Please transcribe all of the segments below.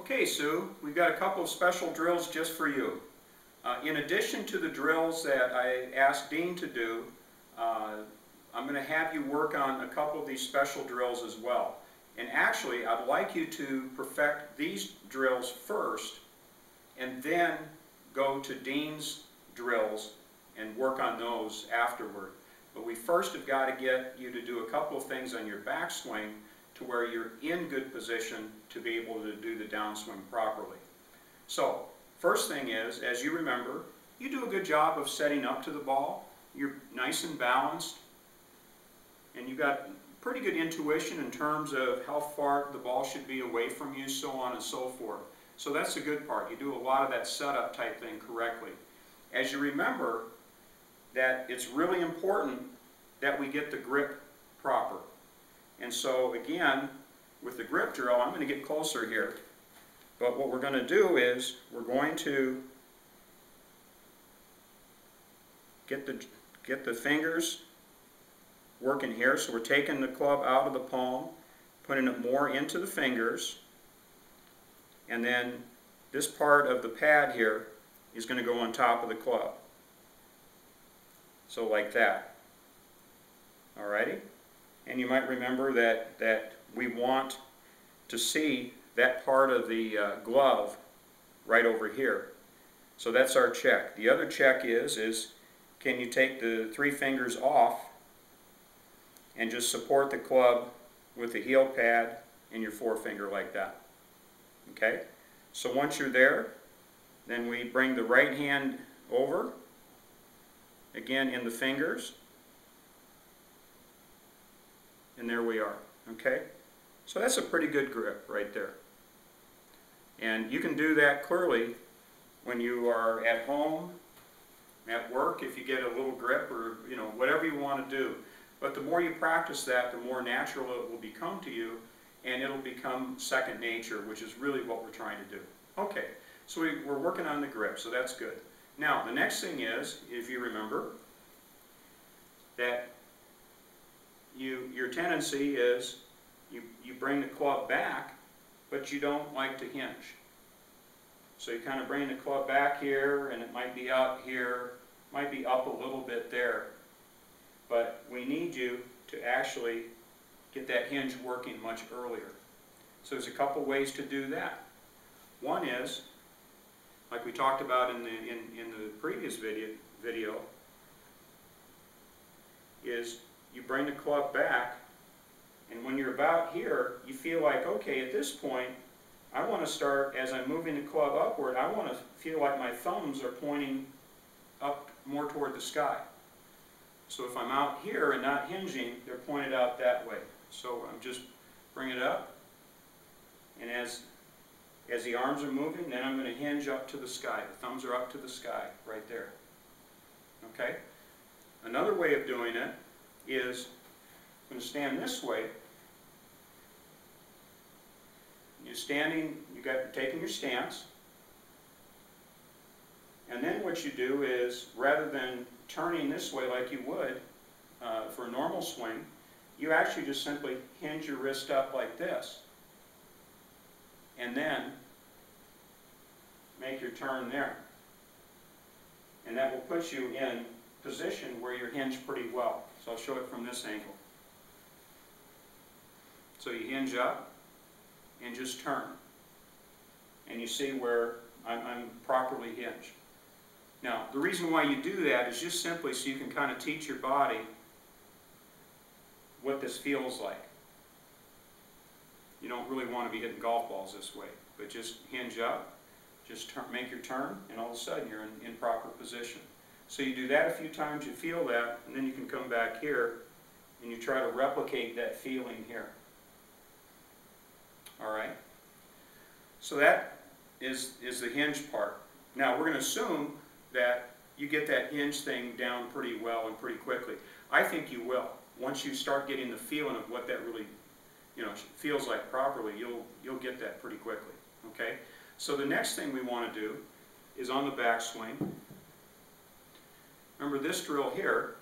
Okay, Sue, we've got a couple of special drills just for you. In addition to the drills that I asked Dean to do, I'm going to have you work on a couple of these special drills as well. And actually, I'd like you to perfect these drills first and then go to Dean's drills and work on those afterward. But we first have got to get you to do a couple of things on your backswing to where you're in good position to be able to do the downswing properly. So, first thing is, as you remember, you do a good job of setting up to the ball. You're nice and balanced, and you've got pretty good intuition in terms of how far the ball should be away from you, so on and so forth. So that's the good part. You do a lot of that setup type thing correctly. As you remember, that it's really important that we get the grip proper. And so again, with the grip drill, I'm going to get closer here. But what we're going to do is we're going to get the fingers working here. So we're taking the club out of the palm, putting it more into the fingers, and then this part of the pad here is going to go on top of the club. So like that. Alrighty? And you might remember that we want to see that part of the glove right over here. So that's our check. The other check is can you take the 3 fingers off and just support the club with the heel pad and your forefinger like that. Okay? So once you're there, then we bring the right hand over, again in the fingers, and there we are. Okay? So that's a pretty good grip right there. And you can do that clearly when you are at home, at work, if you get a little grip, or whatever you want to do. But the more you practice that, the more natural it will become to you, and it'll become second nature, which is really what we're trying to do. Okay, so we're working on the grip, so that's good. Now, the next thing is, if you remember, that your tendency is you bring the club back, but you don't like to hinge. So you kind of bring the club back here, and it might be out here, might be up a little bit there. But we need you to actually get that hinge working much earlier. So there's a couple ways to do that. One is, like we talked about in the previous video, is you bring the club back, and when you're about here, you feel like, okay, at this point, I want to start, as I'm moving the club upward, I want to feel like my thumbs are pointing up more toward the sky. So if I'm out here and not hinging, they're pointed out that way. So I'm just bring it up, and as the arms are moving, then I'm going to hinge up to the sky. The thumbs are up to the sky, right there. Okay? Another way of doing it is, I'm going to stand this way. You're standing, you're taking your stance, and then what you do is, rather than turning this way like you would for a normal swing, you actually just simply hinge your wrist up like this, and then make your turn there. And that will put you in position where you're hinged pretty well. So I'll show it from this angle. So you hinge up and just turn. And you see where I'm properly hinged. Now, the reason why you do that is just simply so you can kind of teach your body what this feels like. You don't really want to be hitting golf balls this way, but just hinge up, just make your turn, and all of a sudden you're in proper position. So you do that a few times, you feel that, and then you can come back here and you try to replicate that feeling here. Alright? So that is the hinge part. Now we're going to assume that you get that hinge thing down pretty well and pretty quickly. I think you will. Once you start getting the feeling of what that really feels like properly, you'll get that pretty quickly. Okay? So the next thing we want to do is on the backswing. Remember this drill here,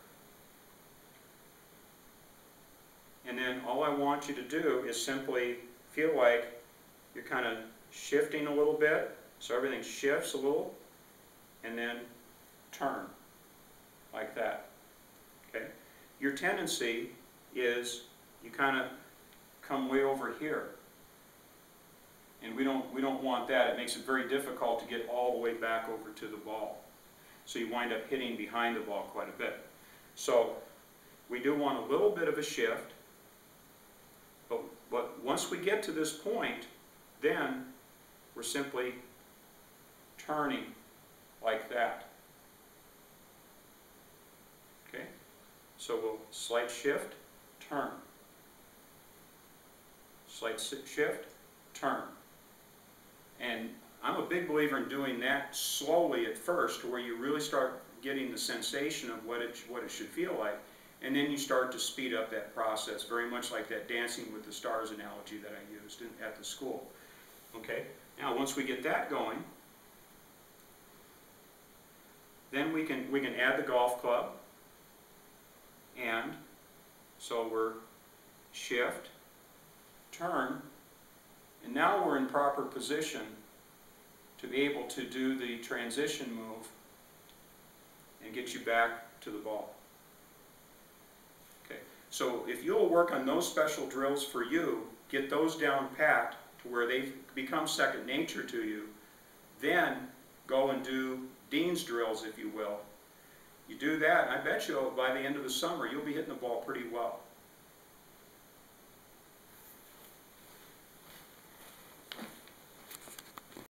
and then all I want you to do is simply feel like you're kind of shifting a little bit, so everything shifts a little, and then turn, like that. Okay? Your tendency is you kind of come way over here. And we don't want that. It makes it very difficult to get all the way back over to the ball. So you wind up hitting behind the ball quite a bit. So we do want a little bit of a shift. But once we get to this point, then we're simply turning like that. Okay? So we'll slight shift, turn. Slight shift, turn. And I'm a big believer in doing that slowly at first, to where you really start getting the sensation of what it should feel like. And then you start to speed up that process, very much like that Dancing with the Stars analogy that I used at the school. Okay? Now, once we get that going, then we can add the golf club. And so we're shift, turn, and now we're in proper position to be able to do the transition move and get you back to the ball. Okay, so if you'll work on those special drills for you, get those down pat to where they become second nature to you, then go and do Dean's drills, if you will. You do that, and I bet you by the end of the summer you'll be hitting the ball pretty well.